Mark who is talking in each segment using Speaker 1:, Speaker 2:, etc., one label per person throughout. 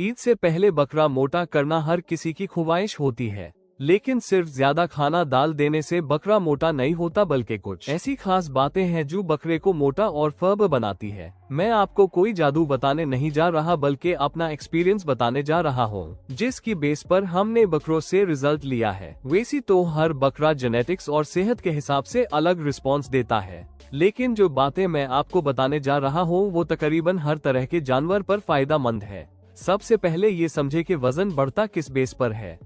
Speaker 1: ईद से पहले बकरा मोटा करना हर किसी की ख्वाहिश होती है, लेकिन सिर्फ ज्यादा खाना डाल देने से बकरा मोटा नहीं होता, बल्कि कुछ ऐसी खास बातें हैं जो बकरे को मोटा और फर्ब बनाती है। मैं आपको कोई जादू बताने नहीं जा रहा, बल्कि अपना एक्सपीरियंस बताने जा रहा हूँ, जिसकी बेस पर हमने बकरों से रिजल्ट लिया है। वैसे तो हर बकरा जेनेटिक्स और सेहत के हिसाब से अलग रिस्पॉन्स देता है, लेकिन जो बातें मैं आपको बताने जा रहा हूँ वो तकरीबन हर तरह के जानवर पर फायदेमंद है। सबसे पहले ये समझे कि वजन बढ़ता किस बेस पर है।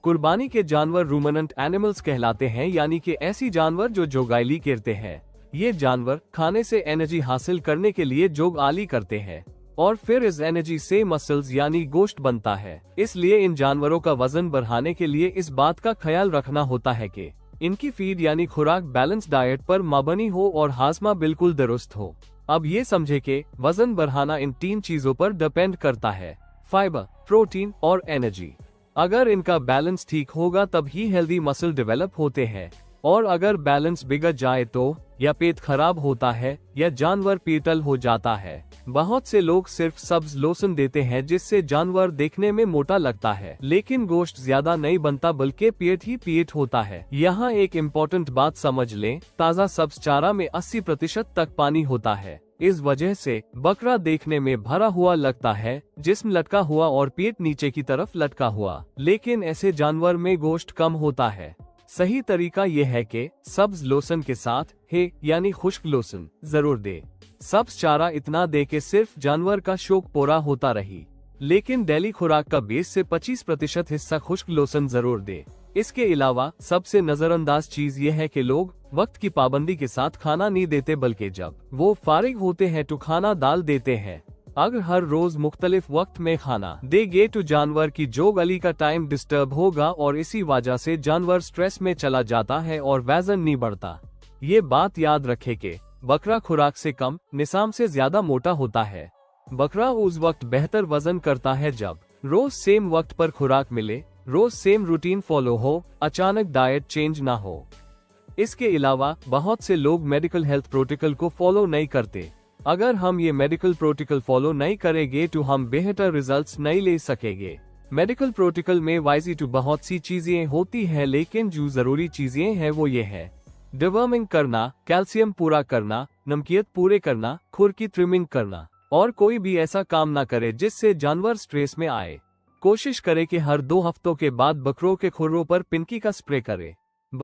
Speaker 1: कुर्बानी के जानवर रूमिनेंट एनिमल्स कहलाते हैं, यानी कि ऐसी जानवर जो जोगाली करते हैं। ये जानवर खाने से एनर्जी हासिल करने के लिए जोगाली करते हैं और फिर इस एनर्जी से मसल्स यानी गोश्त बनता है। इसलिए इन जानवरों का वजन बढ़ाने के लिए इस बात का ख्याल रखना होता है कि इनकी फीड यानी खुराक बैलेंस डाइट पर मबनी हो और हाजमा बिल्कुल दुरुस्त हो। अब ये समझे कि वजन बढ़ाना इन 3 चीजों पर डिपेंड करता है: फाइबर, प्रोटीन और एनर्जी। अगर इनका बैलेंस ठीक होगा तब ही हेल्दी मसल डेवलप होते हैं, और अगर बैलेंस बिगड़ जाए तो या पेट खराब होता है या जानवर पीटल हो जाता है। बहुत से लोग सिर्फ सब्ज लोसन देते हैं जिससे जानवर देखने में मोटा लगता है, लेकिन गोश्त ज्यादा नहीं बनता बल्कि पेट ही पेट होता है। यहाँ एक इम्पोर्टेंट बात समझ लें, ताज़ा सब्ज चारा में 80% तक पानी होता है। इस वजह से बकरा देखने में भरा हुआ लगता है, जिस्म लटका हुआ और पेट नीचे की तरफ लटका हुआ, लेकिन ऐसे जानवर में गोश्त कम होता है। सही तरीका यह है कि सब्ज लोसन के साथ है यानी खुश्क लोसन जरूर दे। सब्ज चारा इतना दे के सिर्फ जानवर का शौक पूरा होता रही, लेकिन डेली खुराक का 20 से 25% हिस्सा खुश्क लोसन जरूर दे। इसके अलावा सबसे नजरअंदाज चीज ये है कि लोग वक्त की पाबंदी के साथ खाना नहीं देते, बल्कि जब वो फारिग होते हैं तो खाना डाल देते हैं। अगर हर रोज मुख्तलिफ वक्त में खाना देंगे तो जानवर की जोगाली का टाइम डिस्टर्ब होगा और इसी वजह से जानवर स्ट्रेस में चला जाता है और वजन नहीं बढ़ता। ये बात याद रखें कि बकरा खुराक से कम निसाम से ज्यादा मोटा होता है। बकरा उस वक्त बेहतर वजन करता है जब रोज सेम वक्त पर खुराक मिले, रोज सेम रूटीन फॉलो हो, अचानक डाइट चेंज ना हो। इसके अलावा बहुत से लोग मेडिकल हेल्थ प्रोटोकॉल को फॉलो नहीं करते। अगर हम ये मेडिकल प्रोटोकॉल फॉलो नहीं करेंगे तो हम बेहतर रिजल्ट्स नहीं ले सकेंगे। मेडिकल प्रोटोकॉल में वाइजी तो बहुत सी चीजें होती है, लेकिन जो जरूरी चीजें हैं वो ये है: डिवर्मिंग करना, कैल्शियम पूरा करना, नमकियत पूरे करना, खुर की ट्रिमिंग करना, और कोई भी ऐसा काम ना करे जिससे जानवर स्ट्रेस में आए। कोशिश करें कि हर 2 हफ्तों के बाद बकरों के खुरों पर पिनकी का स्प्रे करें।